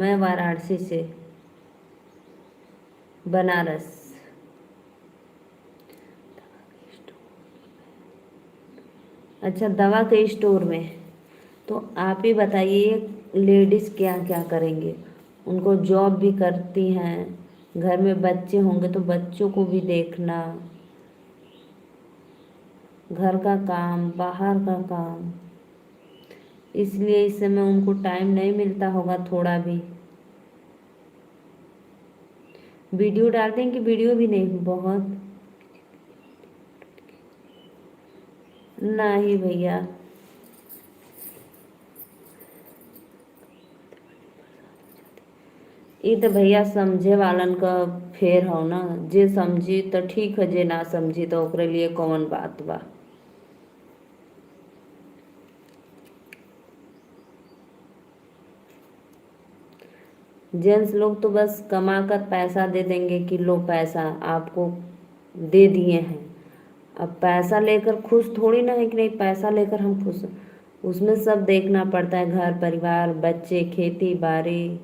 मैं वाराणसी से, बनारस। अच्छा, दवा के स्टोर में। तो आप ही बताइए, लेडीज़ क्या क्या करेंगे? उनको जॉब भी करती हैं, घर में बच्चे होंगे तो बच्चों को भी देखना, घर का काम, बाहर का काम। इसलिए इस समय उनको टाइम नहीं मिलता होगा थोड़ा भी। वीडियो डालते हैं कि वीडियो भी नहीं? बहुत नहीं भैया। ये तो भैया समझे वालन का फेर हो ना। जे समझी तो ठीक है, जे ना समझी तो ओकरे लिए कौन बात बा। जेंट्स लोग तो बस कमा कर पैसा दे देंगे कि लो पैसा आपको दे दिए हैं। अब पैसा लेकर खुश थोड़ी ना है कि नहीं पैसा लेकर हम खुश हैं। उसमें सब देखना पड़ता है, घर परिवार, बच्चे, खेती बाड़ी।